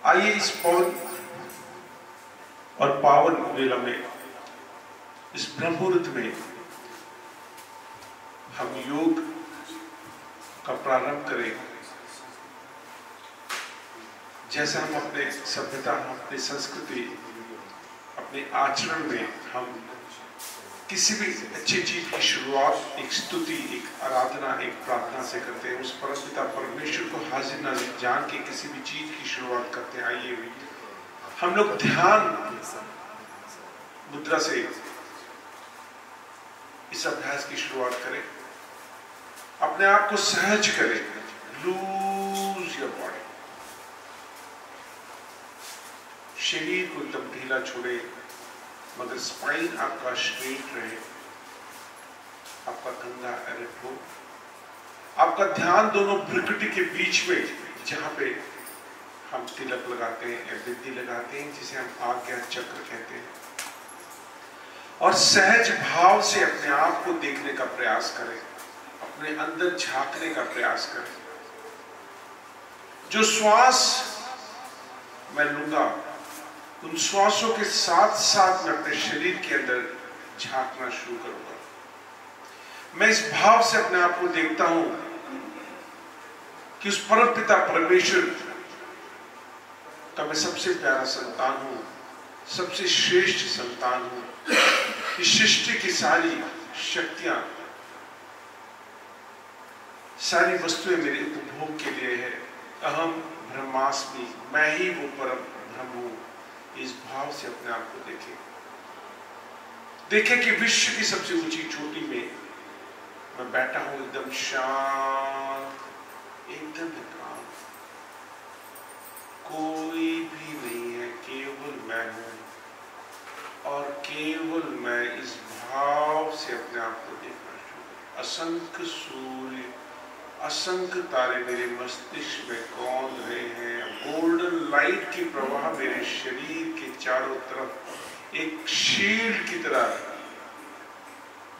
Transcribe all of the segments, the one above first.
आइए इस पवन और पावन वेला में, इस ब्रह्ममुहूर्त में हम योग का प्रारंभ करें। जैसा हम अपने सभ्यता, अपनी संस्कृति, अपने आचरण में हम किसी भी अच्छी चीज की शुरुआत एक स्तुति, एक आराधना, एक प्रार्थना से करते हैं। उस परमपिता परमेश्वर को हाजिर नाजिर जान के किसी भी चीज की शुरुआत करते हैं। आइए हम लोग ध्यान मुद्रा से इस अभ्यास की शुरुआत करें। अपने आप को सहज करें। Lose your body. शरीर को एकदम ढीला छोड़े, मगर स्पाइन आपका स्ट्रेट रहे, आपका कंधा एरेक्ट हो। आपका ध्यान दोनों भ्रुकुटी के बीच में, जहां पे हम तिलक लगाते हैं या बिंदी लगाते हैं, जिसे हम आज्ञा चक्र कहते हैं, और सहज भाव से अपने आप को देखने का प्रयास करें, अपने अंदर झांकने का प्रयास करें। जो श्वास मैं लूंगा, उन श्वासों के साथ साथ मैं अपने शरीर के अंदर झांकना शुरू करूंगा। मैं इस भाव से अपने आप को देखता हूं कि उस परम पिता परमेश्वर का मैं सबसे प्यारा संतान हूं, सबसे श्रेष्ठ संतान हूं। इस सृष्टि की सारी शक्तियां, सारी वस्तुएं मेरे उपभोग के लिए है। अहम ब्रह्मास्मि, मैं ही वो परम ब्रह्म हूं। इस भाव से अपने आप को देखें कि विश्व की सबसे ऊंची चोटी में मैं बैठा हूं, एकदम शांत, एकदम एकांत। कोई भी नहीं है, केवल मैं हूं और केवल मैं। इस भाव से अपने आप को देखना शुरू करें। असंख्य सूर्य, असंख्य तारे मेरे मस्तिष्क में कौंध रहे हैं। गोल्डन लाइट की प्रवाह मेरे शरीर के चारों तरफ एक शील्ड की तरह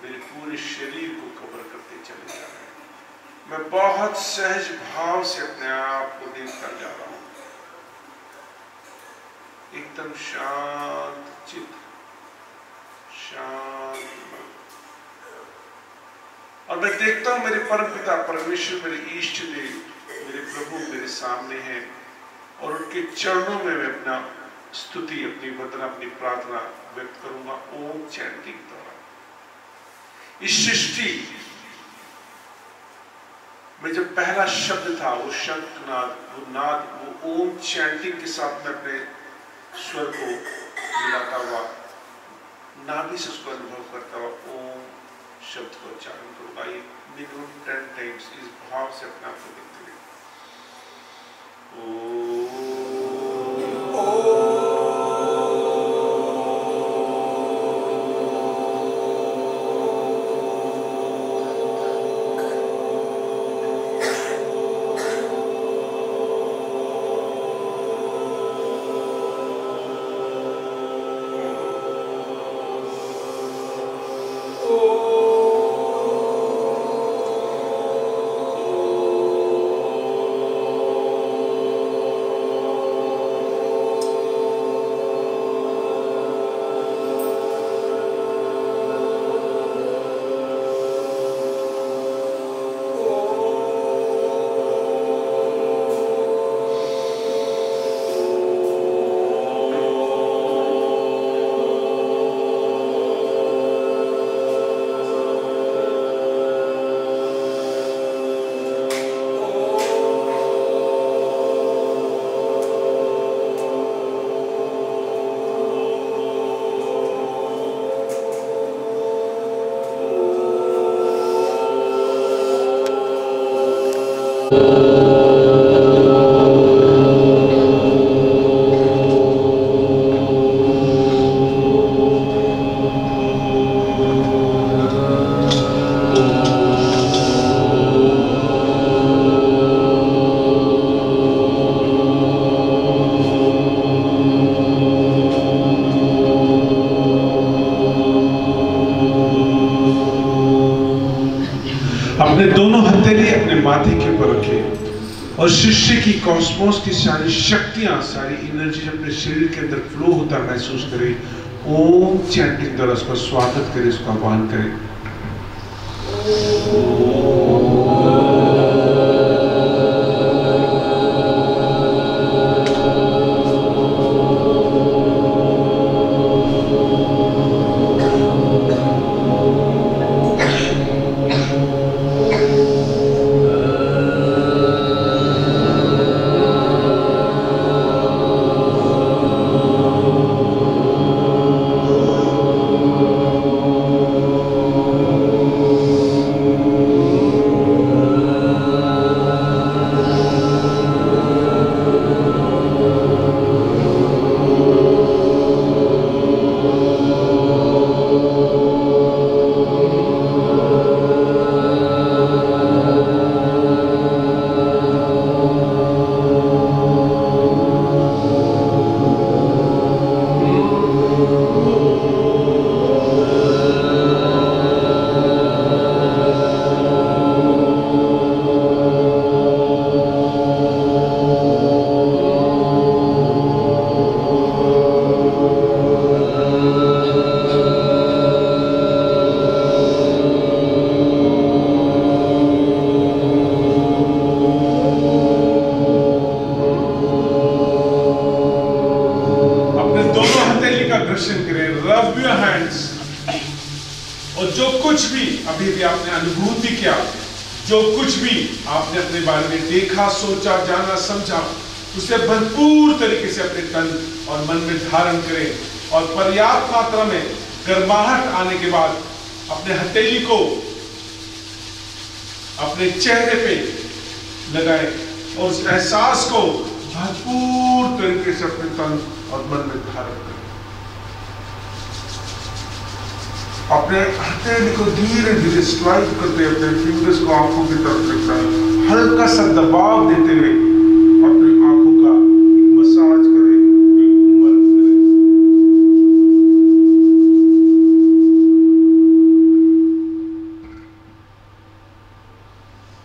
मेरे पूरे शरीर को कवर करते चले जा रहे हैं। मैं बहुत सहज भाव से अपने आप को देखता जा रहा हूं, एकदम शांत चित्त, शांत। और मैं देखता हूं मेरे परम पिता परमेश्वर, मेरे इष्ट देव, मेरे प्रभु मेरे सामने हैं, और उनके चरणों में मैं अपना स्तुति, अपनी वंदना, अपनी प्रार्थना व्यक्त करूंगा ओम चैंटिंग द्वारा। इस सृष्टि में जब पहला शब्द था, वो शंखनाद, वो नाद, वो ओम चैंटिंग के साथ में अपने स्वर को मिलाता हुआ, नाभि से उसको अनुभव करता हुआ ओम शब्द को उच्चारण करूंगा। ये मिनिमम 10 टाइम्स इस भाव से अपने आप को देखते हुए। अपने दोनों हथेली अपने माथे के ऊपर रखे। और शिष्य की कॉस्मोस की सारी शक्तियां, सारी एनर्जी अपने शरीर के अंदर फ्लो होता महसूस करे। ओम चैंटिंग द्वारा उसका स्वागत करे, उसका आह्वान करे। सोचा, जाना, समझा, उसे भरपूर तरीके से अपने तन और मन में धारण करें और पर्याप्त मात्रा में गर्माहट आने के बाद अपने हथेली को अपने चेहरे पे लगाएं और उस एहसास को भरपूर तरीके से अपने तन और मन में धारण करें। अपने हथेली को धीरे धीरे स्लाइड करते अपने फिंगर्स को आंखों की तरफ रखना है, हल्का सा दबाव देते हुए अपनी आंखों का मसाज करें, मर्द करें।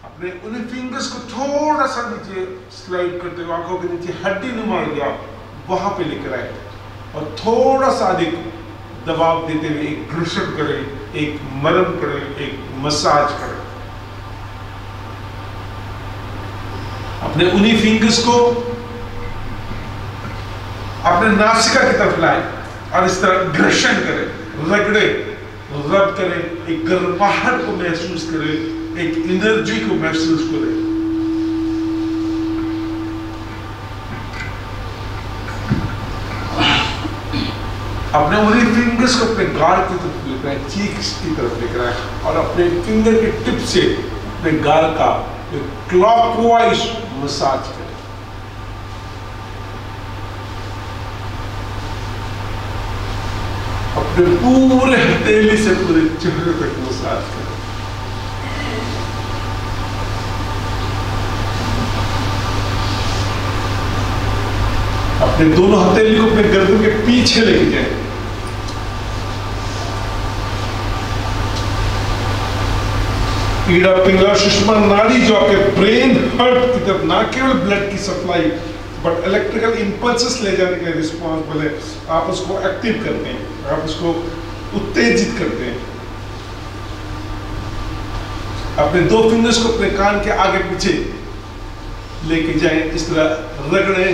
अपने उन फिंगर्स को थोड़ा सा नीचे स्लाइड करते हुए आंखों के नीचे हड्डी नुमा एरिया वहां पे लेकर आए और थोड़ा सा अधिक दबाव देते हुए एक घर्षण करें, एक मरम करें, एक मसाज करें। अपने उन्हीं फिंगर्स को अपने नासिका की तरफ लाएं और इस तरह घर्षण करें, रगड़े, रब करें, एक गर्माहट को महसूस करें, एक एनर्जी को महसूस करें। अपने उन्हीं फिंगर्स को अपने गाल की तरफ लेकर आए, चीक्स की तरफ लेकर आए और अपने फिंगर के टिप से अपने गाल का क्लॉकवाइज मसाज करें। अपने पूरे हथेली से पूरे चेहरे तक मसाज करें। अपने दोनों हथेली को अपने गर्दन के पीछे लेके जाए। ईड़ा पिंगला सुषमा नाड़ी जो आपके ब्रेन हार्ट की तरफ ना केवल ब्लड की सप्लाई बट इलेक्ट्रिकल इंपल्सेस ले जाने के लिए रिस्पॉन्सिबल है। आप उसको एक्टिव करते हैं, आप उसको उत्तेजित करते हैं। अपने दो फिंगर्स को अपने कान के आगे पीछे लेके जाएं, इस तरह रगड़े,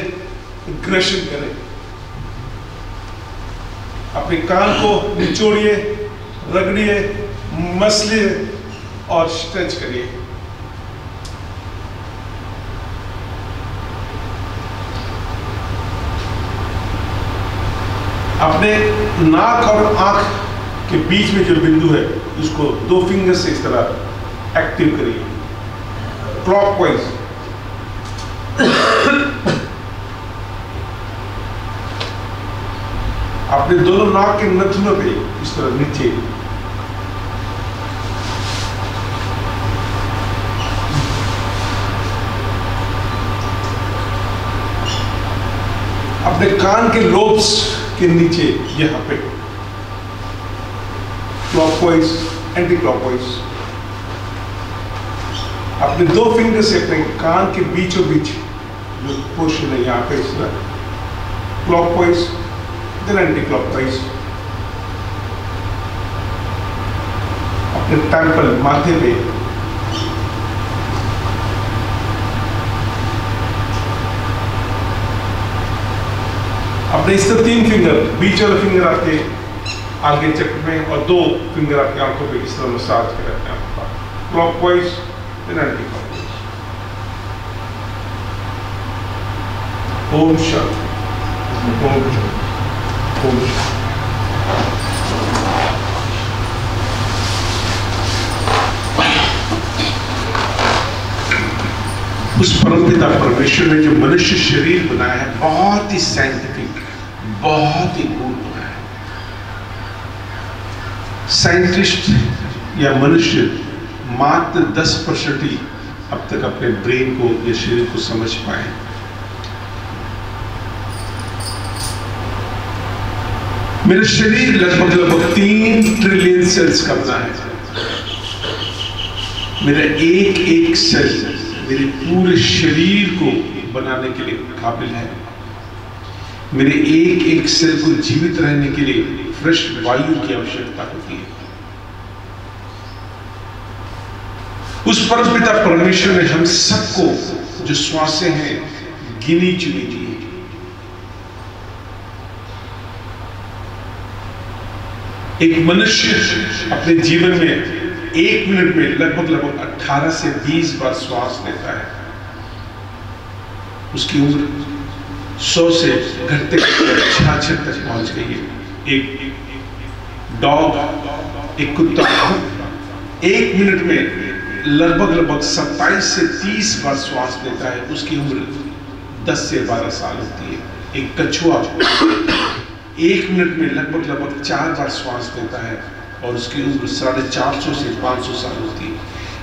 घर्षण करें। अपने कान को निचोड़िए, रगड़िए, मसलिए और स्ट्रेच करिए। अपने नाक और आंख के बीच में जो बिंदु है उसको दो फिंगर से इस तरह एक्टिव करिए, क्लॉकवाइज। अपने दोनों नाक के नथुनों पे इस तरह नीचे अपने कान के लोब्स के नीचे यहां पे क्लॉकवाइज, एंटी क्लॉकवाइज। अपने 2 फिंगर से अपने कान के बीचों बीच जो पोर्शन है यहाँ पे इस तरह क्लॉकवाइज देन एंटी क्लॉकवाइज अपने टेम्पल माथे पे अपने इस तरह 3 फिंगर, बीच वाला फिंगर आपके आगे चक्र में और 2 फिंगर आपकी आंखों पे इस तरह मसाज कर रहे हैं clockwise then anti clockwise. Om Shanti, Om Shanti, Om Shanti. उस परमपिता परमेश्वर ने जो मनुष्य शरीर बनाया है बहुत ही साइंटिफिक, बहुत ही गूढ़ बनाया है। साइंटिस्ट या मनुष्य मात्र 10% ही अब तक अपने ब्रेन को या शरीर को समझ पाए। मेरा शरीर लगभग 3 ट्रिलियन सेल्स का बना है। मेरा एक सेल मेरे पूरे शरीर को बनाने के लिए काबिल है। मेरे एक सेल को जीवित रहने के लिए फ्रेश वायु की आवश्यकता होती है। उस परमपिता परमेश्वर ने हम सबको जो श्वासें हैं गिनी चुनी दी है। एक मनुष्य अपने जीवन में 1 मिनट में लगभग 18 से 20 बार श्वास लेता है। उसकी उम्र 100 से घटते 66 तक पहुंच गई है। एक डॉग, एक कुत्ता 1 मिनट में लगभग 27 से 30 बार श्वास लेता है। उसकी उम्र 10 से 12 साल होती है। एक कछुआ 1 मिनट में लगभग 4 बार श्वास लेता है और उसकी उम्र 450 से 500 साल होती है।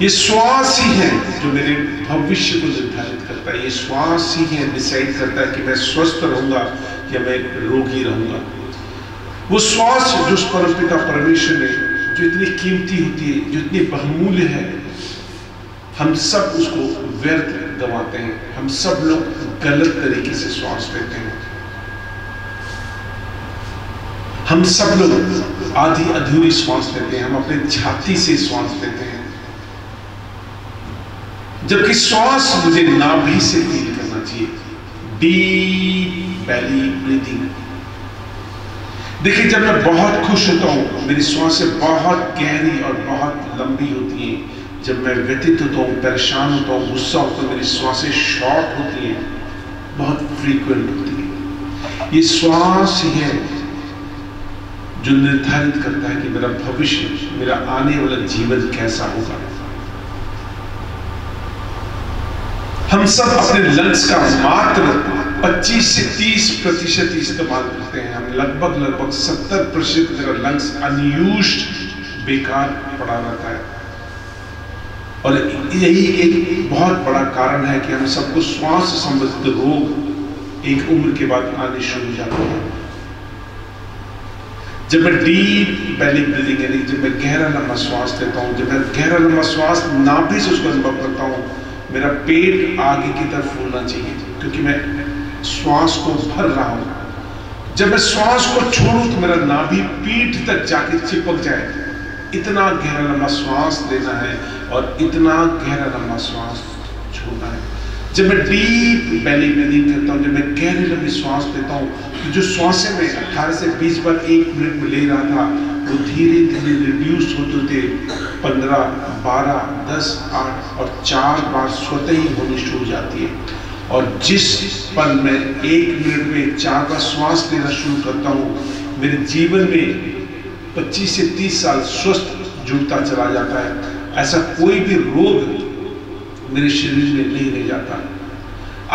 ये श्वास ही है जो मेरे भविष्य को निर्धारित करता है। ये श्वास ही है डिसाइड करता है कि मैं स्वस्थ रहूंगा या मैं रोगी रहूंगा। वो श्वास जो उस परमपिता परमेश्वर ने जो इतनी कीमती होती है, जो इतनी बहुमूल्य है, हम सब उसको व्यर्थ गंवाते हैं। हम सब लोग गलत तरीके से श्वास लेते हैं। हम सब लोग आधी अधूरी श्वास लेते हैं। हम अपने छाती से श्वास लेते हैं, जबकि श्वास मुझे नाभि से फील करना चाहिए। Deep belly breathing. देखिए, जब मैं बहुत खुश होता हूँ मेरी श्वासें बहुत गहरी और बहुत लंबी होती हैं। जब मैं व्यथित होता हूँ, परेशान होता हूँ, गुस्सा होता हूँ, मेरी श्वासें शॉर्ट होती हैं, बहुत फ्रीक्वेंट होती हैं। ये श्वास ही है जो निर्धारित करता है कि मेरा भविष्य, मेरा आने वाला जीवन कैसा होगा। हम सब अपने लंग्स का मात्र 25 से 30% इस्तेमाल करते हैं। हम लगभग 70% मेरा लंग्स अनयूज्ड बेकार पड़ा रहता है। और यही एक बहुत बड़ा कारण है कि हम सबको श्वास संबंधित रोग एक उम्र के बाद आने शुरू हो जाते हैं। जब मैं डीप बेली ब्रीथिंग यानी जब मैं गहरा लंबा श्वास लेता हूँ, जब मैं गहरा लंबा श्वास नाभि से उसको अनुभव करता हूँ, मेरा पेट आगे की तरफ फूलना चाहिए क्योंकि मैं श्वास को भर रहा हूँ। जब मैं श्वास को छोड़ूं तो मेरा नाभि पीठ तक जाके चिपक जाए। इतना गहरा लंबा श्वास लेना है और इतना गहरा लंबा श्वास छोड़ना है। जब मैं डीप बेली ब्रीथिंग करता हूँ, जब मैं गहरी लंबी श्वास लेता हूँ, तो जो श्वासें मैं 18 से 20 बार 1 मिनट में ले रहा था वो धीरे धीरे रिड्यूस होते थे 15, 12, 10, 8 और 4 बार स्वतः ही होनी शुरू हो जाती है। और जिस पल मैं 1 मिनट में 4 बार श्वास लेना शुरू करता हूँ, मेरे जीवन में 25 से 30 साल स्वस्थ जुड़ता चला जाता है। ऐसा कोई भी रोग मेरे शरीर में नहीं रह जाता।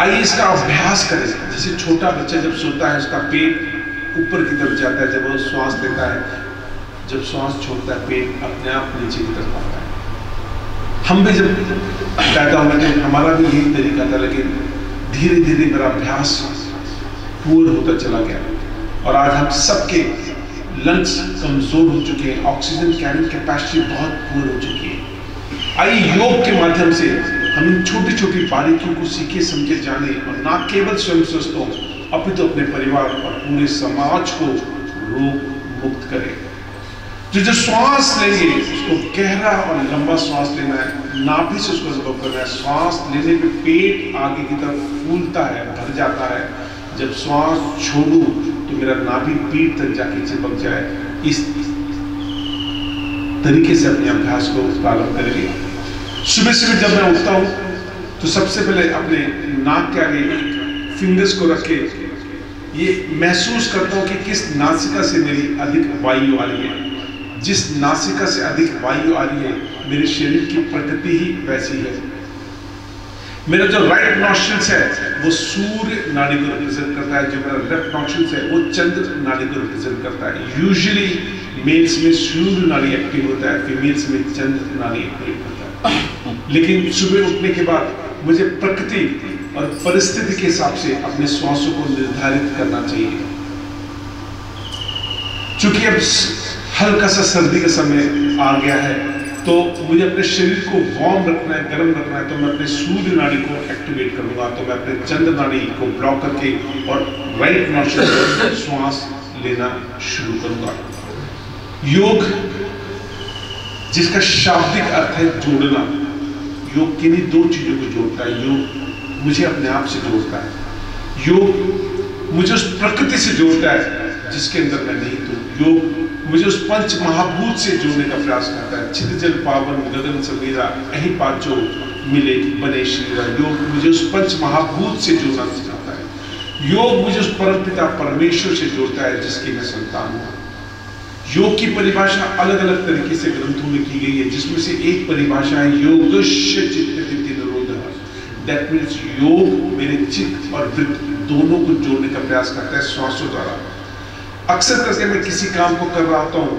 आइए इसका अभ्यास करें। जैसे छोटा बच्चा जब सोता है उसका पेट ऊपर की तरफ जाता है जब वो श्वास लेता है, जब श्वास छोड़ता है पेट अपने आप नीचे की तरफ आता है। हम भी जब पैदा हुए थे हमारा भी यही तरीका था, लेकिन धीरे धीरे मेरा अभ्यास पूर्ण होता चला गया और आज हम सबके लंग्स कमजोर हो चुके हैं। ऑक्सीजन कैरिंग कैपेसिटी बहुत पूर्ण हो चुकी है। आइए योग के माध्यम से हम इन छोटी छोटी बारीकियों को सीखे समझे जाने और ना केवल स्वयं स्वस्थ हो अपितु अपने परिवार और पूरे समाज को रोग मुक्त करें। जो श्वास लेंगे उसको गहरा और लंबा श्वास लेना है, नाभि से उसको अनुभव करना है। श्वास लेने पे पेट आगे की तरफ फूलता है, भर जाता है। जब श्वास छोड़ू तो मेरा नाभि पीठ तक जाके चिपक जाए। इस तरीके से अपने अभ्यास को प्रारंभ करेंगे। सुबह सुबह जब मैं उठता हूं तो सबसे पहले अपने नाक के आगे फिंगर्स को रख के ये महसूस करता हूं कि किस नासिका से मेरी अधिक वायु आ रही है। जिस नासिका से अधिक वायु आ रही है मेरे शरीर की प्रकृति ही वैसी है। मेरा जो राइट नॉस्ट्रिल्स है वो सूर्य नाड़ी को रिप्रेजेंट करता है, जो मेरा लेफ्ट नॉस्ट्रिल्स है वो चंद्र नाड़ी को रिप्रेजेंट करता है। यूजुअली मेल्स में सूर्य नाड़ी एक्टिव होता है, फीमेल्स में चंद्र नाड़ी एक्टिव होता है। लेकिन सुबह उठने के बाद मुझे प्रकृति और परिस्थिति के हिसाब से अपने श्वासों को निर्धारित करना चाहिए। चूंकि अब हल्का सा सर्दी का समय आ गया है तो मुझे अपने शरीर को वार्म रखना है, गर्म रखना है, तो मैं अपने सूर्य नाड़ी को एक्टिवेट करूंगा। तो मैं अपने चंद्र नाड़ी को ब्लॉक करके और राइट नॉस्ट्रिल से श्वास लेना शुरू करूंगा। योग जिसका शाब्दिक अर्थ है जोड़ना, योग किन्हीं दो चीजों को जोड़ता है। योग मुझे अपने आप से जोड़ता है, योग मुझे उस प्रकृति से जोड़ता है जिसके अंदर मैं नहीं हूं। योग मुझे उस पंच महाभूत से जोड़ने का प्रयास करता है। छिद जल पावन गगन समीरा अहि पाचो मिले बने शरीरा। योग मुझे उस पंच महाभूत से जोड़ना सिखाता है। योग मुझे उस परमपिता परमेश्वर से जोड़ता है जिसकी मैं संतान हूं। योग की परिभाषा अलग अलग तरीके से ग्रंथों में की गई है, जिसमें से एक परिभाषा है योगस्य चित्त निरोधः। दैट मीन्स योग मेरे चित्त और वृत्ति दोनों को जोड़ने का प्रयास करता है श्वासों द्वारा। अक्सर करके मैं किसी काम को कर रहा होता हूँ,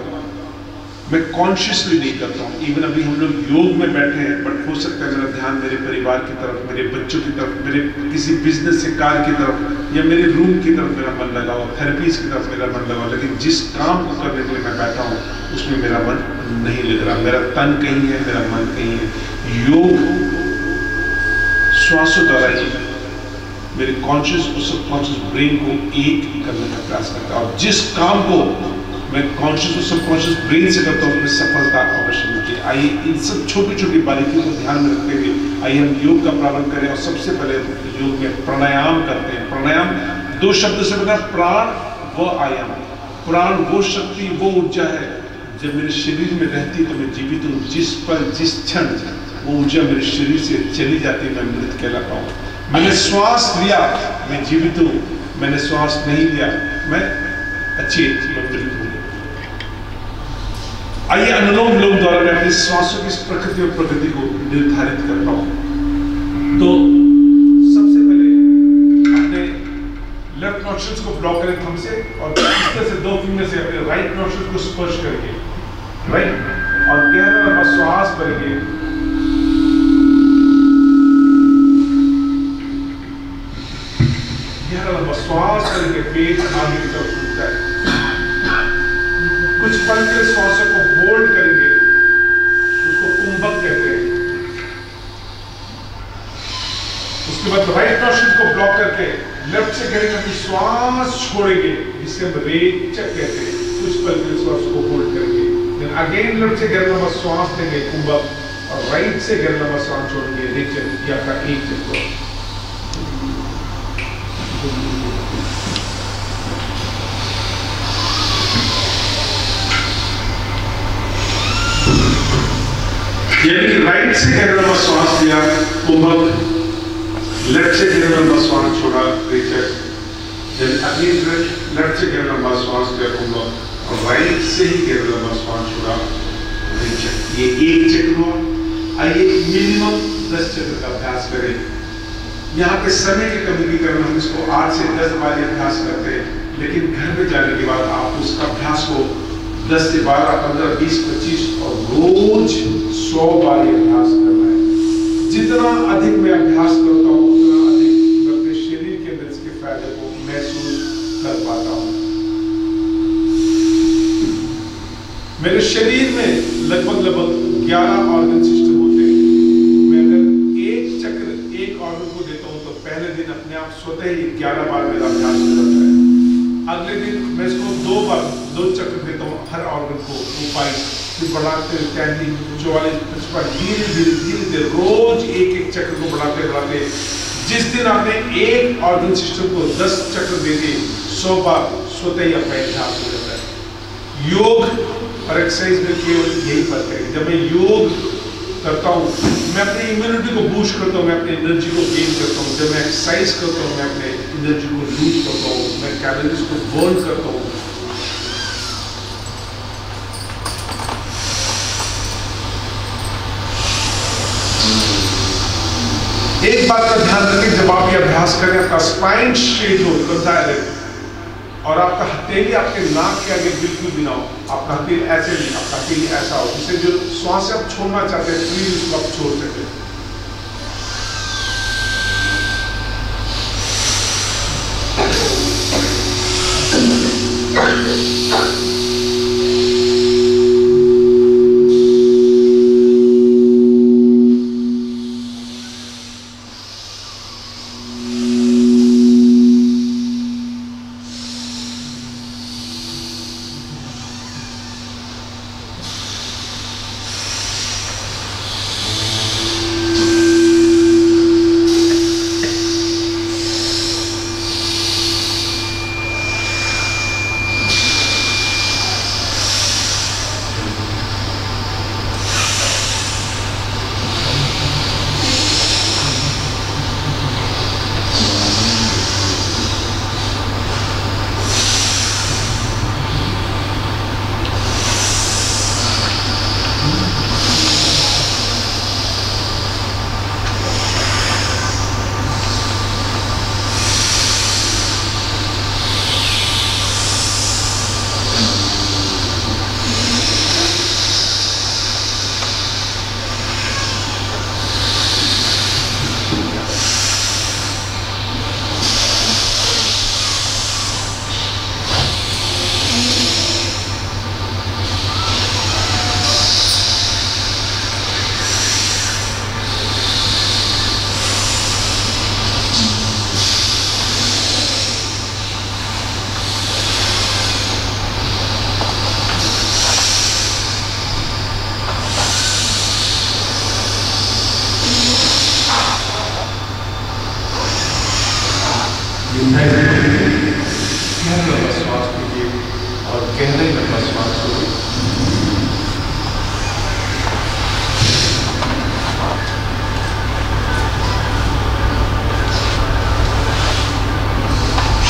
मैं कॉन्शियसली नहीं करता हूँ। इवन अभी हम लोग योग में बैठे हैं, बट हो सकता है मेरा ध्यान मेरे परिवार की तरफ, मेरे बच्चों की तरफ, मेरे किसी बिजनेस से कार्य की तरफ या मेरे रूम की तरफ मेरा मन लगा हो, थेरेपीज की तरफ मेरा मन लगा हो। लेकिन जिस काम को करने के लिए मैं बैठा हूँ उसमें मेरा मन नहीं लग रहा, मेरा तन कहीं है, मेरा मन कहीं है। योग श्वासों द्वारा ही मेरे कॉन्शियस और सबकॉन्शियस ब्रेन को एक करने का प्रयास करता है। और जिस काम को मैं कॉन्शियस और सबकॉन्शियस ब्रेन से करता हूँ उसमें सफलता अवश्य मिलती है। आइए इन सब छोटी छोटी बारीकियों को ध्यान में रखते हुए आइए हम योग का प्रारंभ करें। और सबसे पहले योग में प्राणायाम करते हैं। प्राणायाम दो शब्द से बना, प्राण व आयाम। प्राण वो शक्ति, वो ऊर्जा है जब मेरे शरीर में रहती तो मैं जीवित हूँ। जिस पल जिस क्षण वो ऊर्जा मेरे शरीर से चली जाती मैं मृत कहलाता हूँ। मैंने श्वास लिया मैं जीवित हूँ, मैंने श्वास नहीं लिया मैं मृत हूँ। आइए अनुलोम विलोम द्वारा मैं अपने श्वासों की प्रकृति और प्रकृति को निर्धारित करता हूँ। तो सबसे पहले अपने लेफ्ट नॉस्ट्रिल्स को ब्लॉक करें थंब से और इस तरह से दो फिंगर से अपने राइट नॉस्ट्रिल को स्पर्श करके राइट और गहरा लंबा श्वास भरेंगे। लंबा श्वास करके पेट आगे की तरफ उठता है। कुछ पल के श्वासों को होल्ड करेंगे, उसको कुंभक कहते हैं। उसके बाद राइट नॉस्ट्रिल को ब्लॉक करके लेफ्ट से करेंगे, अपनी श्वास छोड़ेंगे जिसे हम रेचक कहते हैं। कुछ पल के श्वास को होल्ड करेंगे, देन अगेन लेफ्ट से गहरा लंबा श्वास लेंगे कुंभक और राइट से गहरा लंबा श्वास छोड़ेंगे रेचक। या आपका एक चक्र। यानी कि राइट से गहरा लंबा श्वास लिया कुंभक, लेफ्ट से गहरा लंबा श्वास छोड़ा रेचक, लेफ्ट से गहरा लंबा श्वास लिया कुंभक और राइट से ही गहरा लंबा श्वास छोड़ा रेचक। ये एक चक्र हुआ। आइए मिनिमम 10 चक्र का अभ्यास करें। यहाँ पे समय की कमी के कारण हम इसको 8 से 10 बार अभ्यास करते हैं, लेकिन घर में जाने के बाद आप उस अभ्यास को 10 से 12, 15, 20, 25 और रोज 100 बार अभ्यास करना है। जितना अधिक मैं अभ्यास करता हूँ उतना अधिक मैं अपने शरीर के अंदर इसके फायदे को महसूस कर पाता हूँ। मेरे शरीर में लगभग 11 ऑर्गन सिस्टम होते हैं। स्वतः ही 11 बार मेरा अभ्यास हो जाता है। अगले दिन मैं इसको 2 चक्र देता हूँ हर ऑर्गन को, 22 फिर बढ़ाते 43, 44, 55, धीरे धीरे रोज एक चक्र को बढ़ाते जिस दिन आपने एक ऑर्गन सिस्टम को 10 चक्र दे दिए 100 बार, स्वतः ही आपका अभ्यास हो जाता है। योग और एक्सरसाइज में केवल यही फर्क है। जब मैं योग करता हूँ मैं अपनी इम्यूनिटी को बूस्ट करता हूँ, मैं अपनी एनर्जी को गेन करता हूँ। जब मैं एक्सरसाइज करता हूँ मैं अपने एनर्जी को लूज करता हूँ, मैं कैलोरीज को बर्न करता हूँ। एक बात का ध्यान रखें, जब आप ये अभ्यास करें आपका स्पाइन स्ट्रेट हो, और आपका हथेली आपके नाक के आगे बिल्कुल भी ना हो। आपका हथेली ऐसे नहीं, आपका हथेली ऐसा हो, जिससे जो श्वास आप छोड़ना चाहते हैं फ्रीली उसको आप छोड़ सकें।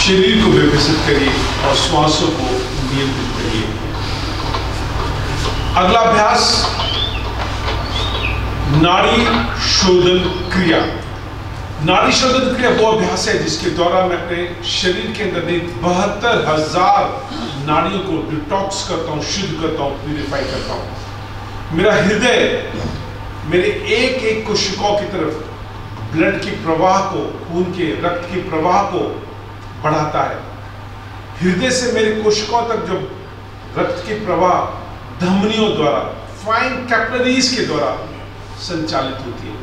शरीर को विकसित करिए और श्वासों को नियंत्रित करिए। अगला अभ्यास नाड़ी शोधन क्रिया। नाड़ी शोधन क्रिया वो अभ्यास है जिसके द्वारा मैं अपने शरीर के अंदर 72,000 नाड़ियों को डिटॉक्स करता हूँ, शुद्ध करता हूँ, प्यूरिफाई करता हूँ। मेरा हृदय मेरे एक एक कोशिकाओं की तरफ ब्लड की प्रवाह को, खून के रक्त की प्रवाह को बढ़ाता है। हृदय से मेरे कोशिकाओं तक जो रक्त की प्रवाह धमनियों द्वारा, फाइन कैपिलरीज के द्वारा संचालित होती है,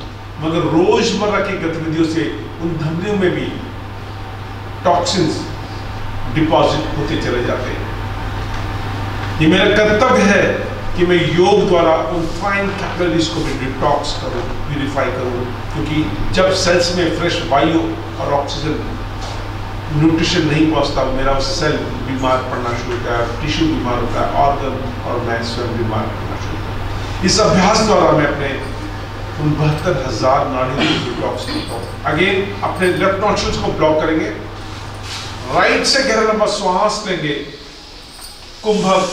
मगर रोजमर्रा की गतिविधियों से उन धमनियों में भी टॉक्सिन्स डिपॉजिट होते चले जाते हैं। ये मेरा कर्तव्य है कि मैं योग द्वारा उन फाइन कैपिलरीज को भी डिटॉक्स करूं, प्यूरिफाई करूं, क्योंकि जब सेल्स में फ्रेश वायु और ऑक्सीजन न्यूट्रिशन नहीं पहुंचता, मेरा सेल बीमार पड़ना शुरू होता है, टिश्यू बीमार होता है, ऑर्गन और मैं स्वयं बीमार पड़ना शुरू होता है। इस अभ्यास द्वारा मैं अपने उन 72,000 नाड़ियों को डिटॉक्स करता हूँ। अगेन अपने लेफ्ट नॉस्ट्रिल्स को ब्लॉक करेंगे, राइट से गहरा लंबा श्वास लेंगे कुंभक,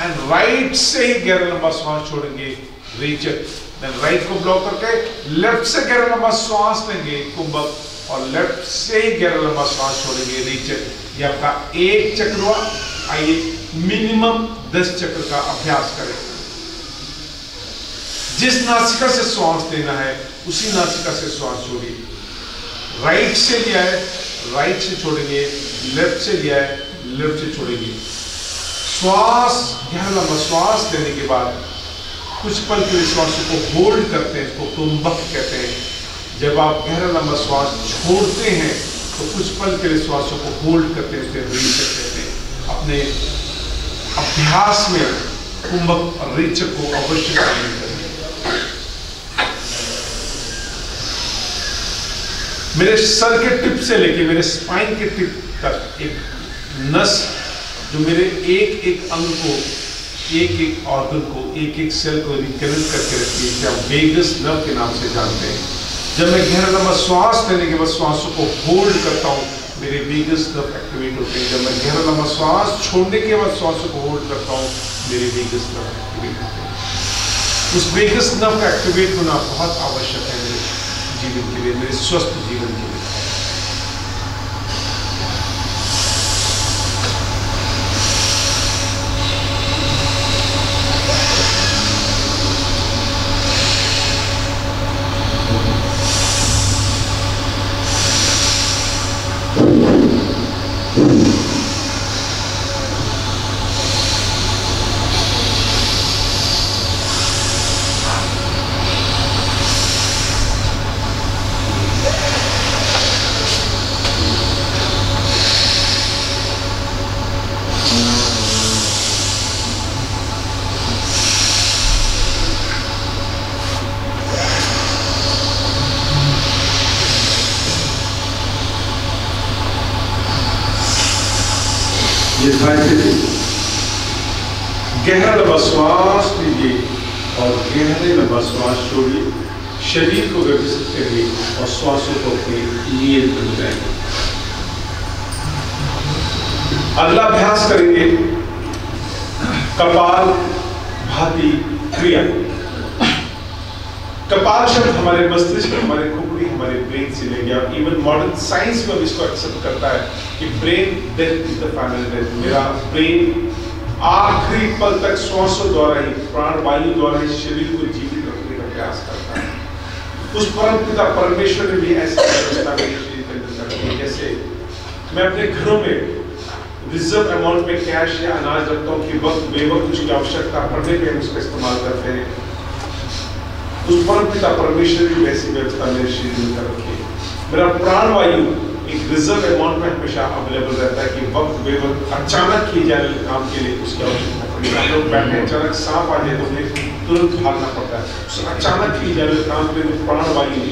एंड राइट से ही गहरा लंबा श्वास छोड़ेंगे रेचक। देन राइट को ब्लॉक करके लेफ्ट से गहरा लंबा श्वास लेंगे कुंभक, और लेफ्ट से ही गहरा लंबा श्वास छोड़ेंगे रेचक। ये आपका एक चक्र हुआ। आइए मिनिमम 10 चक्र का अभ्यास करें। जिस नासिका से श्वास लेना है उसी नासिका से श्वास छोड़िए। राइट से लिया है राइट से छोड़ेंगे, लेफ्ट से लिया है लेफ्ट से छोड़ेंगे। श्वास गहरा लंबा श्वास लेने के बाद कुछ पल के लिए श्वास को होल्ड करते हैं, इसको कुंभक कहते हैं। जब आप गहरा लंबा श्वास छोड़ते हैं तो कुछ पल के लिए श्वासों को होल्ड करते हुए रीचक कहते हैं। अपने अभ्यास में कुंभक और रीचक को अवश्य शामिल करें। मेरे सर के टिप से लेके मेरे स्पाइन के टिप तक एक नस जो मेरे एक एक अंग को, एक एक ऑर्गन को, एक एक सेल को रिकनेक्ट करके रखती है, क्या वेगस नर्व के नाम से जानते हैं। जब मैं गहरा लंबा श्वास लेने के बाद श्वासों को होल्ड करता हूँ, मेरे वेगस नर्व एक्टिवेट होते हैं। जब मैं गहरा लंबा श्वास छोड़ने के बाद श्वासों को होल्ड करता हूँ, मेरे वेगस नर्व एक्टिवेट होते हैं। उस वेगस नर्व का एक्टिवेट होना बहुत आवश्यक है मेरे जीवन के लिए, मेरे स्वस्थ जीवन के लिए। गहरा लंबा श्वास लीजिए और गहरे लंबा श्वास छोड़िए। शरीर को व्यवस्थित करिए और श्वासों को अपने नियंत्रण में लाइए। अगला अभ्यास करेंगे कपाल भाती क्रिया। कपाल शब्द हमारे मस्तिष्क, हमारे खोपड़ी, हमारे ब्रेन से ले गया। इवन मॉडर्न साइंस में इसको एक्सेप्ट करता है कि brain death is the final death. मेरा ब्रेन आखिरी पल तक श्वासों द्वारा ही, प्राण वायु द्वारा ही शरीर को जीवित रखने का प्रयास करता है। उस परम पिता परमेश्वर ने भी ऐसी व्यवस्था मेरे शरीर के अंदर रखी है। जैसे मैं अपने घरों में रिजर्व अमाउंट में कैश या अनाज रखता हूँ कि वक्त बेवक्त उसकी आवश्यकता पड़ने पर हम उसका इस्तेमाल करते हैं। उस परम पिता परमेश्वर की वैसी व्यवस्था मेरे शरीर में कर रखी है। मेरा प्राण वायु एक रिजर्व अमाउंट में हमेशा अवेलेबल रहता है कि वक्त बेवक्त अचानक किए जाने वाले काम के लिए उसकी आवश्यकता पड़ती है। हम लोग बैठे अचानक सांप आ जाए तो हमें तुरंत भागना पड़ता है। उस अचानक किए जाने वाले काम के लिए प्राण वायु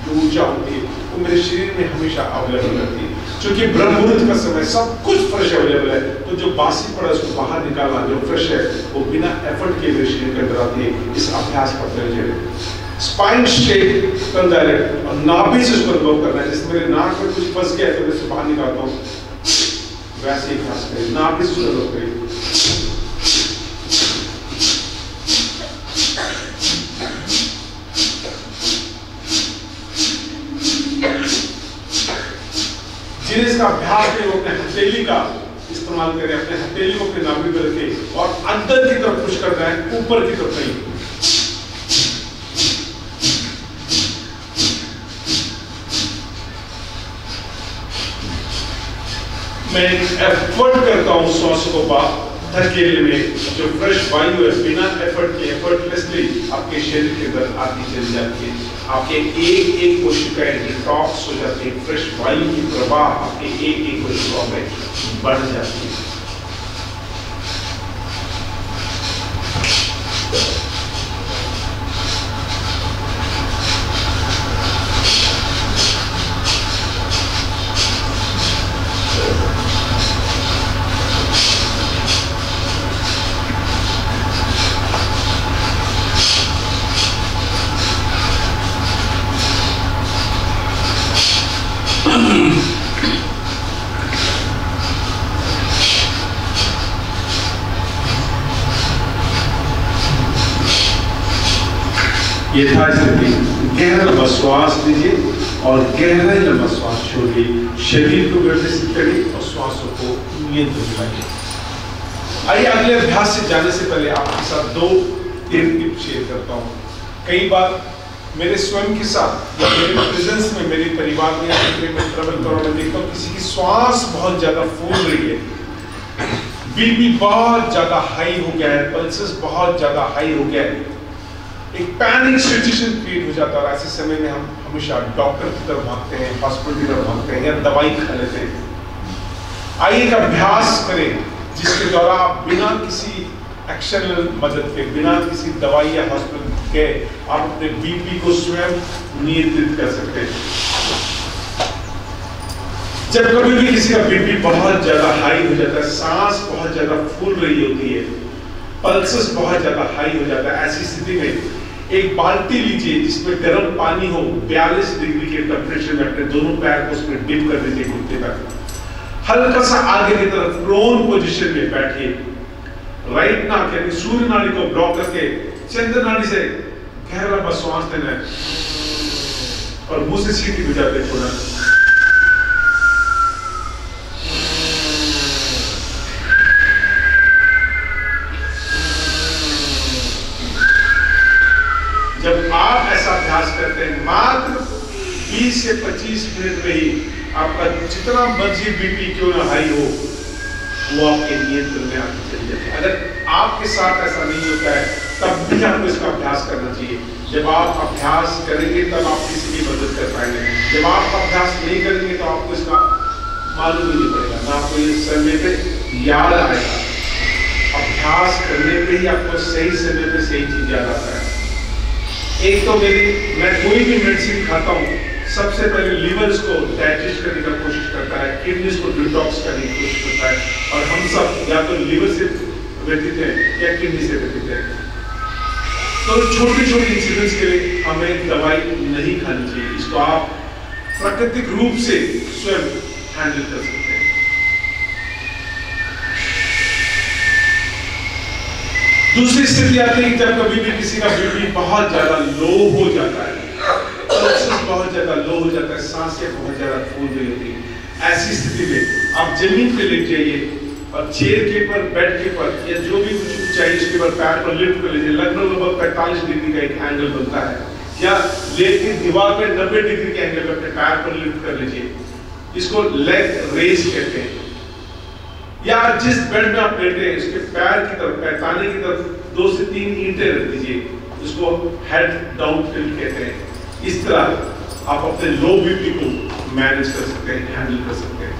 जो ऊर्जा होती है वो मेरे शरीर में हमेशा अवेलेबल रहती है। क्योंकि ब्रह्म मुहूर्त का समय सब कुछ फ्रेश अवेलेबल है, तो जो बासी पड़ा उसको बाहर निकालना, जो फ्रेश है वो बिना एफर्ट के मेरे शरीर के अंदर आती है। इस अभ्यास करते हुए स्पाइन स्ट्रेट टर्न डायरेक्ट और नाभि से उसको अनुभव करना है। जैसे मेरे नाक में कुछ फंस गया तो मैं इसे बाहर निकालता हूँ, वैसे ही खास करें नाभि से अनुभव करें। जिन्हें इसका अभ्यास है वो अपने हथेली का इस्तेमाल करें, अपने हथेली को अपने नाभि पर रखें और अंदर की तरफ पुश करना है, ऊपर की तरफ नहीं। मैं एफर्ट करता हूँ श्वास को धकेलने में, जो फ्रेश वायु है बिना एफर्ट के एफर्टलेसली आपके शरीर के अंदर आती चली जाती है। आपके एक एक कोशिकाएं डिटॉक्स हो जाती है, फ्रेश वायु की प्रवाह आपके एक एक कोशिकाओं में बढ़ जाती है। यथास्थिति गहरा लंबा श्वास लीजिए और गहरा लंबा श्वास छोड़िए। शरीर को व्यवस्थित करिए और श्वासों को नियंत्रित रखिए। आइए अगले अभ्यास से जाने से पहले आपके साथ दो टिप शेयर करता हूँ। कई बार मेरे स्वयं के साथ या मेरे प्रेजेंस में, मेरे परिवार में या में ट्रैवल करो, मैं देखता हूँ किसी की श्वास बहुत ज्यादा फूल रही है, बीपी बहुत ज्यादा हाई हो गया है, पल्सेस बहुत ज्यादा हाई हो गया है, एक पैनिक सिचुएशन क्रिएट हो जाता है। और ऐसे समय में हम हमेशा डॉक्टर की तरफ भागते हैं, हॉस्पिटल की तरफ भागते हैं या दवाई खा लेते हैं। आइए एक अभ्यास करें जिसके द्वारा आप बिना किसी एक्शनल मदद के, बिना किसी दवाई या हॉस्पिटल के आप अपने बीपी को स्वयं नियंत्रित कर सकते हैं। जब कभी भी किसी का बीपी बहुत ज्यादा हाई हो जाता है, सांस बहुत ज्यादा फूल रही होती है, पल्सेस बहुत ज्यादा हाई हो जाता है, ऐसी स्थिति में एक बाल्टी लीजिए जिसमें गर्म पानी हो, 42 डिग्री के टेम्परेचर में अपने दोनों पैर को उसमें डिप कर दीजिए घुटने तक। हल्का सा आगे की तरफ प्रोन पोजीशन में बैठिए, राइट नाक यानी सूर्य नाड़ी को ब्लॉक करके चंद्र नाड़ी से गहरा बस श्वास लेना है और मुंह से सीटी गुजारते छोड़ना। जब आप ऐसा अभ्यास करते हैं मात्र 20 से 25 मिनट में ही आपका जितना मर्जी बीपी क्यों ना हाई हो वो आपके नियंत्रण में आके चली जाती है। अगर आपके साथ ऐसा नहीं होता है तब भी आपको इसका अभ्यास करना चाहिए। जब आप अभ्यास करेंगे तब आप किसी की मदद कर पाएंगे। जब आप अभ्यास नहीं करेंगे तो आपको इसका मालूम ही नहीं पड़ेगा, ना आपको ये समय पे याद आएगा। अभ्यास करने पे ही आपको सही समय पे सही चीज याद आता है। एक तो मैं कोई भी मेडिसिन खाता हूँ सबसे पहले लिवर्स को डाइजेस्ट करने का कोशिश करता है, किडनीज को डिटॉक्स करने की कोशिश करता है, और हम सब या तो लिवर से व्यतीत हैं या किडनी से व्यतीत हैं। तो छोटे छोटे इंसिडेंट्स के लिए हमें दवाई नहीं खानी चाहिए। इसको आप प्राकृतिक रूप से स्वयं हैंडल कर सकते हैं। दूसरी स्थिति आती है जब कभी भी किसी का बीपी बहुत ज्यादा लो हो जाता है, पल्सेस बहुत ज्यादा लो हो जाता है, सांसें बहुत ज्यादा फूल रही होती है। ऐसी स्थिति में आप जमीन पे लेट जाइए और चेयर के ऊपर, बेड के ऊपर या जो भी कुछ चाहिए उसके ऊपर पैर पर लिफ्ट कर लीजिए। लगभग 45 डिग्री का एक एंगल बनता है, या लेट के दीवार पे 90 डिग्री के एंगल पर अपने पैर पर लिफ्ट कर लीजिए। इसको लेग रेज कहते हैं। या जिस बेड में आप लेटे हैं उसके पैर की तरफ, पैताने की तरफ 2 से 3 ईंटें रख दीजिए, उसको हेड डाउन टिल्ट कहते हैं। इस तरह आप अपने लो बीपी को मैनेज कर सकते हैं, हैंडल कर सकते हैं।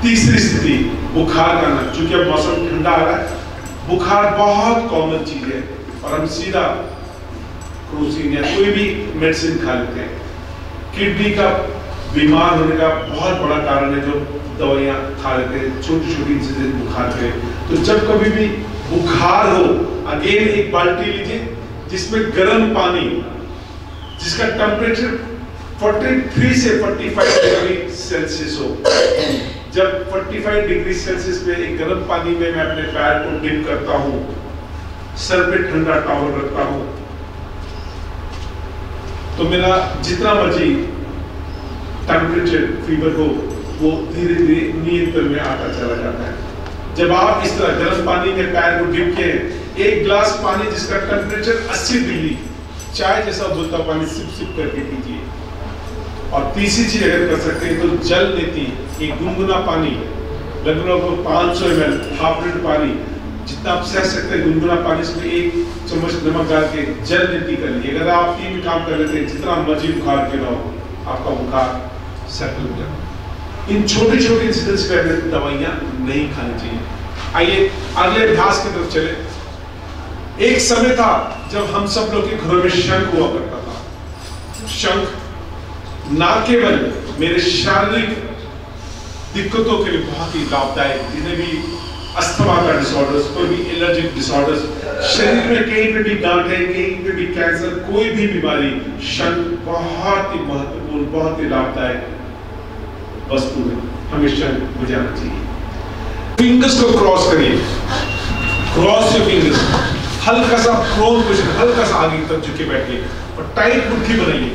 तीसरी स्थिति बुखार का आना। चूंकि अब मौसम ठंडा आ रहा है, बुखार बहुत कॉमन चीज है और हम सीधा क्रोसिन या कोई भी मेडिसिन खा लेते हैं। किडनी का बीमार होने का बहुत बड़ा कारण है जो दवाइयां खा लेते हैं छोटी छोटी इंसिडेंट बुखार के। तो जब कभी भी बुखार हो, अगेन एक बाल्टी लीजिए जिसमें गर्म पानी, जिसका टेम्परेचर 43 से 45 डिग्री सेल्सियस हो। जब 45 डिग्री सेल्सियस में एक गर्म पानी में मैं अपने पैर को डिप करता हूं, सर पे ठंडा टॉवल रखता हूं, तो मेरा जितना मर्जी टेम्परेचर फीवर हो वो धीरे धीरे नियंत्रण में आता चला जाता है। जब आप इस तरह गर्म पानी में पैर को डिप किए, एक गिलास पानी जिसका टेम्परेचर 80 डिग्री, चाय जैसा उबलता पानी सिप सिप करके पीजिए। और तीसरी चीज अगर कर सकते हैं तो जल लेती एक गुनगुना पानी, लगभग 500 ml, हाफ लीटर पानी, जितना आप सह सकते हैं गुनगुना पानी, इसमें 1 चम्मच नमक डाल के जल लेती कर लीजिए। अगर आप 3 काम कर लेते हैं, जितना मर्जी बुखार क्यों ना हो, आपका बुखार सेटल हो जाए। इन छोटे छोटे इंसिडेंट्स पे हमें दवाइयां नहीं खानी चाहिए। आइए अगले अभ्यास की तरफ चले। एक समय था जब हम सब लोग के घरों में शंख हुआ करता था। शंख ना केवल मेरे शारीरिक दिक्कतों के लिए बहुत ही लाभदायक, जिन्हें भी अस्थमा का डिसऑर्डर्स, कोई भी एलर्जिक डिसऑर्डर्स, शरीर में कहीं पे भी गांठ है, कहीं पे भी कैंसर, कोई भी बीमारी, शंख बहुत ही महत्वपूर्ण, बहुत ही लाभदायक वस्तु है। हमें शंख बजाना चाहिए। फिंगर्स को क्रॉस करिए, क्रॉस योर फिंगर्स, हल्का सा प्रोन पोजीशन, हल्का सा आगे तक झुके बैठिए और टाइट मुट्ठी बनाइए,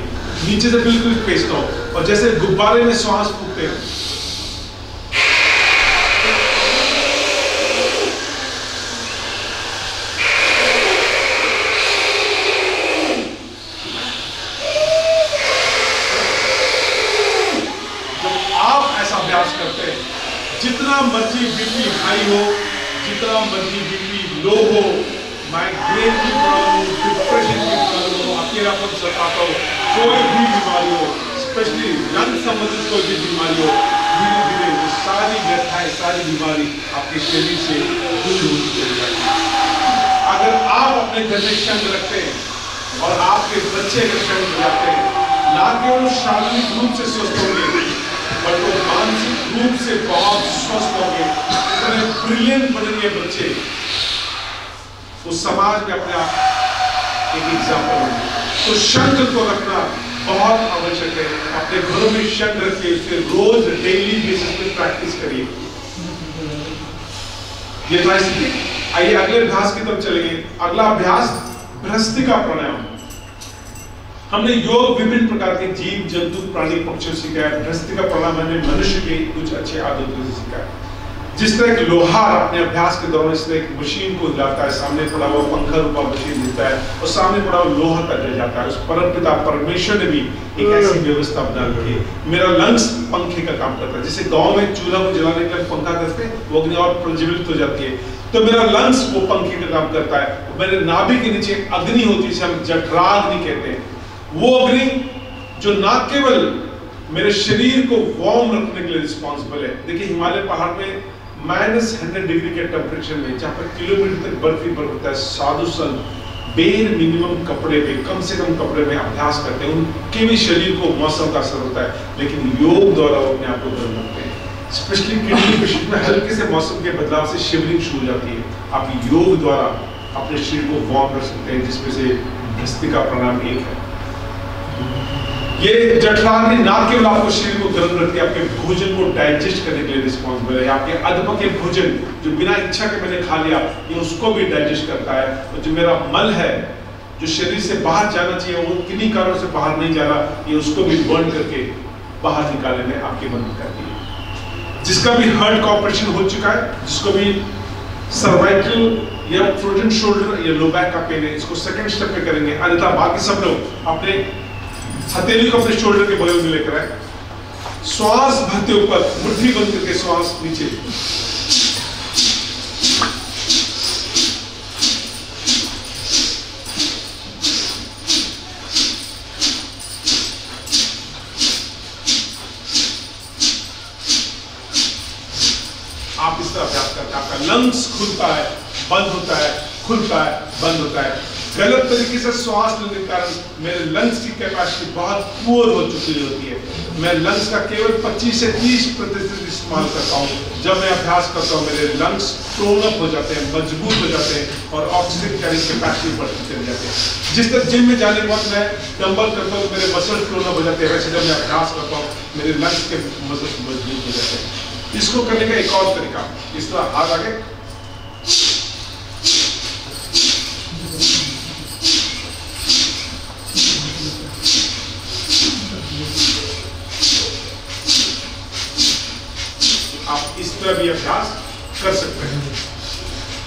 नीचे से बिल्कुल पेस्ट हो, और जैसे गुब्बारे में श्वास फूकते हैं। जितना मर्जी बीपी हाई हो, जितना मर्जी बीपी लो हो, माइग्रेन की प्रॉब्लम हो, डिप्रेशन की प्रॉब्लम हो, आपके मेरा पद सताता हो, कोई भी बीमारी हो, स्पेशली लंग संबंधित कोई भी बीमारी हो, धीरे धीरे वो सारी व्यथाएं, सारी बीमारी आपके शरीर से दूर होती चली जाएगी। अगर आप अपने घर में शंख रखते हैं और आपके बच्चे अगर शंख बजाते हैं, ना केवल शारीरिक रूप से स्वस्थ होंगे बट वो मानसिक रूप से बहुत स्वस्थ होंगे, इतने ब्रिलियंट बनेंगे बच्चे, उस समाज में अपने आप एक एग्जाम्पल होंगे। तो शंख को रखना बहुत आवश्यक है। अपने घरों में शंख रखिए, उसके रोज डेली बेसिस पे प्रैक्टिस करिए। ये था स्थिति। आइए अगले अभ्यास की तरफ चलेंगे। अगला अभ्यास भ्रस्तिका प्राणायाम। हमने योग विभिन्न प्रकार के जीव जंतु प्राणी पक्षियों से सीखा है। भ्रस्तिका प्राणायाम हमने मनुष्य के कुछ अच्छे आदतों से सीखा है। जिस तरह एक लोहार अपने अभ्यास के दौरान इस तरह एक मशीन को हिलाता है, सामने पड़ा हुआ पंखा रूपा मशीन हिलता है और सामने पड़ा हुआ लोहा तक जल जाता है। उस परमपिता परमेश्वर ने भी एक ऐसी व्यवस्था बना रखी है। मेरा लंग्स पंखे का काम करता है। जैसे गांव में चूल्हा को जलाने के लिए पंखा करते हैं, वो अग्नि और प्रज्वलित हो जाती है, तो मेरा लंग्स वो पंखे का काम करता है। मेरे नाभि के नीचे अग्नि होती है, जिसे हम जठराग्नि कहते हैं। वो अग्नि जो ना केवल मेरे शरीर को वार्म रखने के लिए रिस्पॉन्सिबल है। देखिए हिमालय पहाड़ में -100 डिग्री के टेम्परेचर में, जहाँ पर किलोमीटर तक बर्फ ही बर्फ होता है, साधु संत बेर मिनिमम कपड़े में, कम से कम कपड़े में अभ्यास करते हैं। उनके भी शरीर को मौसम का असर होता है, लेकिन योग द्वारा वो अपने आप को गर्म रखते हैं। स्पेशली किडनी पेशेंट में हल्के से मौसम के बदलाव से शिवरिंग शुरू हो जाती है। आप योग द्वारा अपने शरीर को वार्म कर सकते हैं, जिसमें से भ्रस्तिका प्राणायाम एक है। ये जठराग्नि ना केवल आपको शरीर को गर्म रखती है, आपके भोजन को डाइजेस्ट करने के लिए रिस्पॉन्सिबल है। आपके अधपके भोजन जो बिना इच्छा के मैंने खा लिया, ये उसको भी डाइजेस्ट करता है। और जो मेरा मल है जो शरीर से बाहर जाना चाहिए, वो किन्हीं कारणों से बाहर नहीं जा रहा, ये उसको भी बर्न करके बाहर निकालने में आपकी मदद करती है। जिसका भी हार्ट का ऑपरेशन हो चुका है, जिसको भी सर्वाइकल या फ्रोजन शोल्डर या लो बैक का पेन है, इसको सेकंड स्टेप पे करेंगे। अन्यथा बाकी सब लोग अपने हथेली को अपने शोल्डर के बगल में लेकर आए। श्वास भरते ऊपर, मुट्ठी बंद करके श्वास नीचे। आप इस तरह अभ्यास करते हैं, आपका लंग्स खुलता है, बंद होता है, खुलता है, बंद होता है। गलत तरीके से श्वास लेने के कारण मेरे लंग्स की कैपेसिटी बहुत पुअर हो चुकी होती है। मैं लंग्स का केवल 25 से 30% इस्तेमाल करता हूँ। जब मैं अभ्यास करता हूँ मेरे लंग्स टोन अप हो जाते हैं, मजबूत हो जाते हैं और ऑक्सीजन कैरिंग कैपेसिटी बढ़ती चली जाती है। जिस तरह जिम में जाने के बाद मैं डंबल करता हूँ, मेरे मसल टोन अप हो जाते हैं, वैसे जब मैं अभ्यास करता हूँ मेरे लंग्स के मसल मजबूत हो जाते हैं। इसको करने का एक और तरीका, इस तरह हाथ आगे, आप इस तरह भी अभ्यास कर सकते हैं।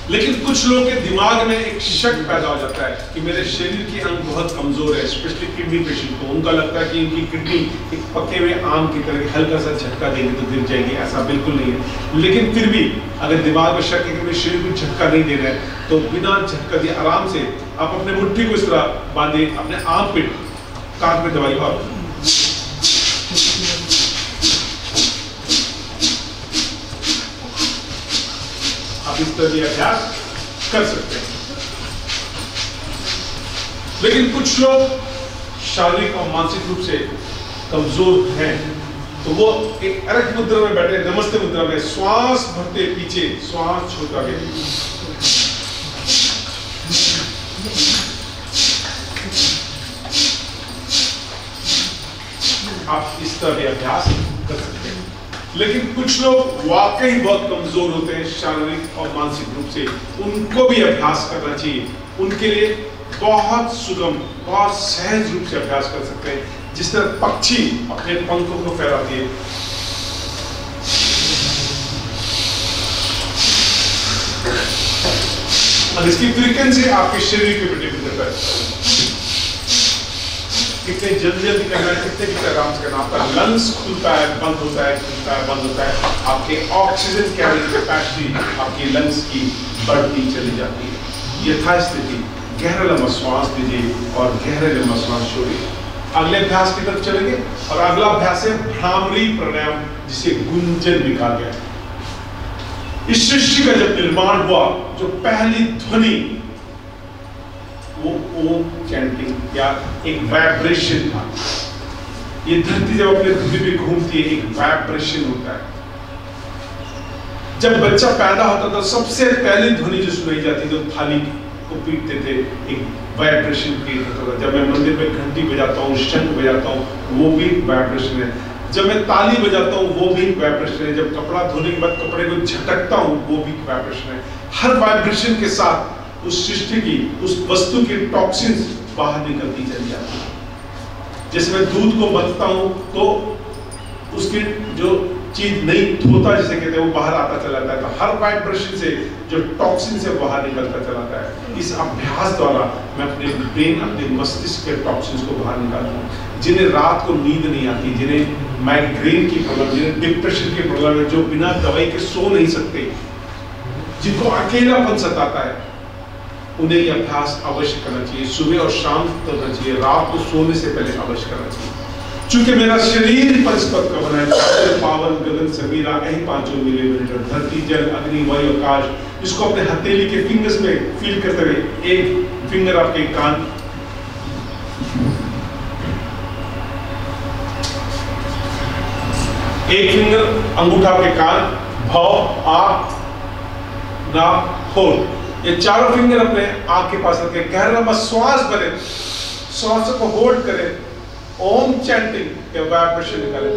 लेकिन कुछ लोगों के दिमाग में एक शक पैदा हो जाता है कि मेरे शरीर के अंग बहुत कमजोर है, स्पेशली किडनी पेशेंट को। उनका लगता है कि इनकी किडनी एक पके हुए आम की तरह हल्का सा झटका देंगे तो गिर जाएगी। ऐसा बिल्कुल नहीं है। लेकिन फिर भी अगर दिमाग में शक है कि मेरे शरीर को झटका नहीं दे रहा है, तो बिना झटका दिए आराम से आप अपने मुट्ठी को इस तरह बांधे, अपने आम पे कान पे दवाई और इस तरह की अभ्यास कर सकते हैं। लेकिन कुछ लोग शारीरिक और मानसिक रूप से कमजोर हैं, तो वो एक अर्घ मुद्रा में बैठे, नमस्ते मुद्रा में, श्वास भरते पीछे, श्वास छोड़कर आगे। आप इस तरह के अभ्यास कर सकते हैं। लेकिन कुछ लोग वाकई बहुत कमजोर होते हैं शारीरिक और मानसिक रूप से, उनको भी अभ्यास करना चाहिए। उनके लिए बहुत सुगम, बहुत सहज रूप से अभ्यास कर सकते हैं। जिस तरह पक्षी अपने पंखों को फैलाती है, और इसकी फ्रीक्वेंसी आपके शरीर के ऊपर डिपेंड करता है। कितने जल्दी जल्दी करना है, कितने आराम से करना। आपका लंग्स खुलता है, बंद होता है, खुलता है, बंद होता है। आपके ऑक्सीजन कैरिंग कैपेसिटी आपकी लंग्स की बढ़ती चली जाती है। यथास्थिति गहरा लंबा श्वास लीजिए और गहरे लंबा श्वास छोड़िए। अगले अभ्यास की तरफ चलेंगे और अगला अभ्यास है भ्रामरी प्राणायाम, जिसे गुंजन भी कहा गया। इस सृष्टि का जब निर्माण हुआ, जो पहली ध्वनि वो ओम चैंटिंग या एक वाइब्रेशन था। ये धरती जब अपने धुरी पे घूमती है, एक वाइब्रेशन होता है। जब बच्चा पैदा होता था, सबसे पहली ध्वनि जो सुनाई जाती, जो थाली को पीटते थे, एक वाइब्रेशन क्रिएट होता था। जब मैं मंदिर में घंटी बजाता हूँ, शंख बजाता हूँ, वो भी वाइब्रेशन है। जब मैं ताली बजाता हूँ, वो भी वाइब्रेशन है। जब कपड़ा धोने के बाद कपड़े को झटकता हूँ, वो भी वाइब्रेशन है। हर वाइब्रेशन के साथ उस सृष्टि की, उस वस्तु की टॉक्सिन्स बाहर निकलती चली जाती है। जैसे मैं दूध को मथता हूँ तो उसकी जो चीज नहीं धोता जिसे कहते हैं, वो बाहर आता चला जाता है। तो हर वाइब्रेशन से जो टॉक्सिन से बाहर निकलता चला जाता है। इस अभ्यास द्वारा मैं अपने ब्रेन, अपने मस्तिष्क के टॉक्सिन्स को बाहर निकालता हूँ। जिन्हें रात को नींद नहीं आती, जिन्हें माइग्रेन की प्रॉब्लम, जिन्हें डिप्रेशन की प्रॉब्लम है, जो बिना दवाई के सो नहीं सकते, जिनको अकेलापन सताता है, उन्हें यह अभ्यास अवश्य करना चाहिए। सुबह और शाम करना चाहिए, रात को सोने से पहले अवश्य करना चाहिए। चूंकि मेरा शरीर परिस्पद का बना है, पावन गगन समीरा, यही पांचों मिलीमीटर, धरती जल अग्नि वायु आकाश, इसको अपने हथेली के फिंगर्स में फील करते हुए, एक फिंगर आपके कान, एक फिंगर अंगूठा आपके कान, भौं, आंख, नाक, होठ, ये चारों फिंगर अपने आंख के पास रखें। गहरा लंबा श्वास भरें, श्वास को होल्ड करें, ओम चैंटिंग के वाइब्रेशन निकालें।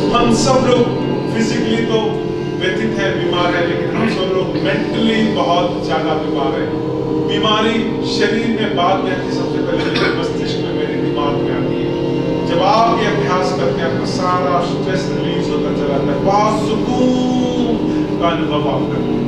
हम सब लोग फिजिकली तो व्यथित है, बीमार है, लेकिन हम सब लोग मेंटली बहुत ज्यादा बीमार है। बीमारी शरीर में बाद में आती, सबसे पहले मेरे मस्तिष्क में, मेरे दिमाग में आती है। जब आप ये अभ्यास करते हैं, आपका सारा स्ट्रेस रिलीज होता चला जाता है, बहुत सुकून का अनुभव आप करते हैं।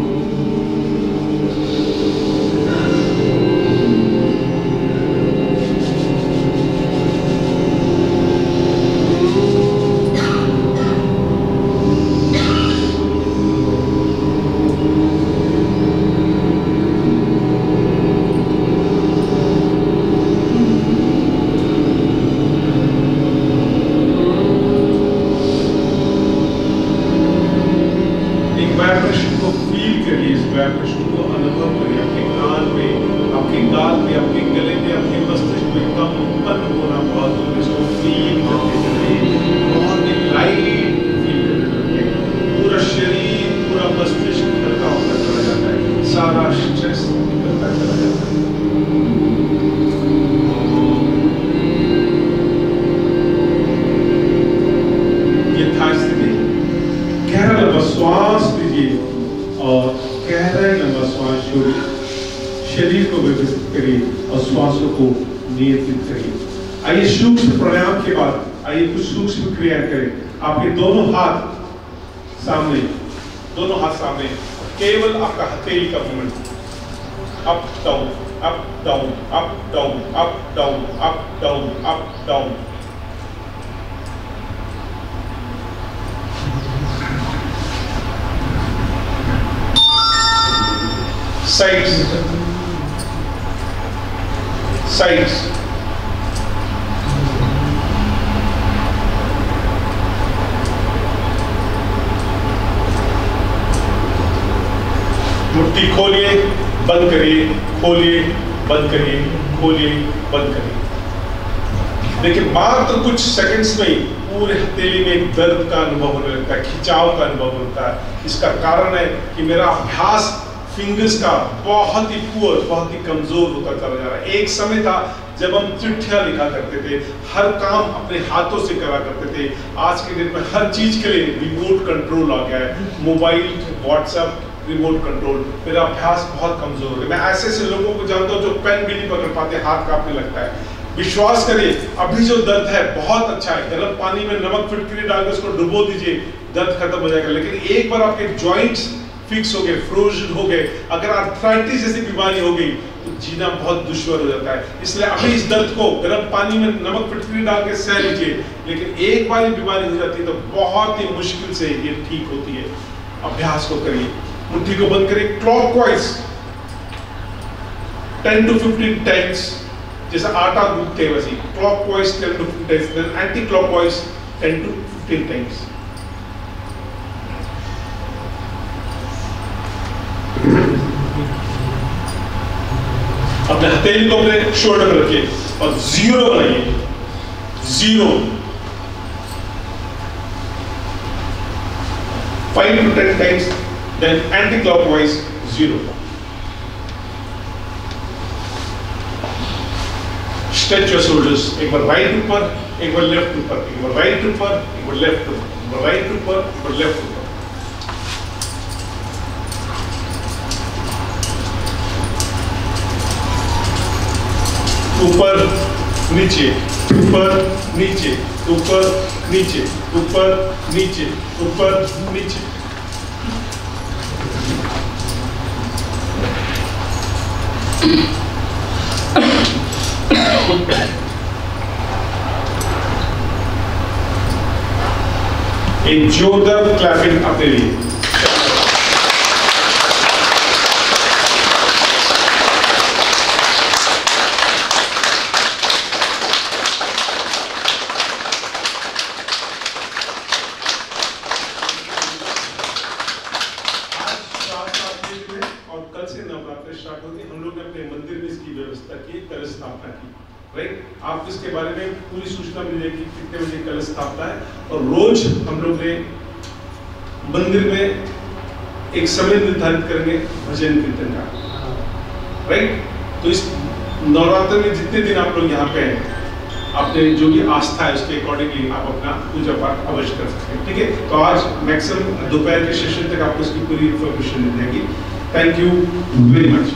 आपके दोनों हाथ सामने, दोनों हाथ सामने, केवल आपका हथेली का movement, up down, up down, up down, up down, up down, up down. Sides, sides, मुट्ठी खोलिए, बंद करिए, खोलिए, बंद करिए, खोलिए, बंद करिए। देखिए, मात्र कुछ सेकंड्स में ही पूरे हथेली में एक दर्द का अनुभव होने लगता है, खिंचाव का अनुभव होता है। इसका कारण है कि मेरा अभ्यास फिंगर्स का बहुत ही पुअर, बहुत ही कमजोर होता चला जा रहा है। एक समय था जब हम चिट्ठियां लिखा करते थे, हर काम अपने हाथों से करा करते थे। आज के दिन में हर चीज के लिए रिमोट कंट्रोल आ गया है, मोबाइल, व्हाट्सएप, रिमोट कंट्रोल। मेरा अभ्यास बहुत कमजोर है। मैं ऐसे ऐसे लोगों को जानता हूँ जो पेन भी नहीं पकड़ पाते, हाथ कांपने लगता है। विश्वास करिए, अभी जो दर्द है बहुत अच्छा है। गर्म पानी में नमक फिटकरी डालकर उसको डुबो दीजिए, दर्द खत्म हो जाएगा। लेकिन एक बार आपके जॉइंट्स फिक्स हो गए, फ्रोजन हो गए, अगर आर्थराइटिस जैसी बीमारी हो गई तो जीना बहुत दुश्वार हो जाता है। इसलिए अभी इस दर्द को गर्म पानी में नमक फिटकरी डाल के सह लीजिए, लेकिन एक बार ये बीमारी हो जाती है तो बहुत ही मुश्किल से ये ठीक होती है। अभ्यास को करिए, मुट्ठी को बंद करिए, क्लॉकवाइज 10 to 15 टाइम्स, जैसा आटा गूंथते हैं वैसे clockwise 10 to 15 times, anti clockwise 10 to 15 times. अपने हथेली को अपने शोल्डर पर रखिए और जीरो बनाइए, zero. 5 to 10 times, then anticlockwise 0। Stretch your shoulders, एक बार राइट ऊपर, एक बार लेफ्ट ऊपर, एक बार राइट ऊपर, एक बार लेफ्ट ऊपर, एक बार राइट ऊपर, एक बार लेफ्ट ऊपर। ऊपर नीचे, ऊपर नीचे, ऊपर नीचे, ऊपर नीचे, ऊपर नीचे। एक जोरदार क्लैपिंग अपने लिए। और कल से नवरात्र स्टार्ट होगी। हम लोग ने अपने मंदिर में इसकी व्यवस्था की, कलश स्थापना की, राइट। आप इसके बारे में पूरी सूचना मिलेगी कितने बजे कलश स्थापना है। और रोज हम लोग ने मंदिर में एक समय निर्धारित करेंगे भजन कीर्तन का, राइट। तो इस नवरात्र में जितने दिन आप लोग यहाँ पे हैं, आपने जो भी आस्था है उसके अकॉर्डिंगली आप अपना पूजा पाठ अवश्य कर सकते हैं, ठीक है। तो आज मैक्सिमम दोपहर के सेशन तक आपको इसकी पूरी इंफॉर्मेशन मिल जाएगी। Thank you very much.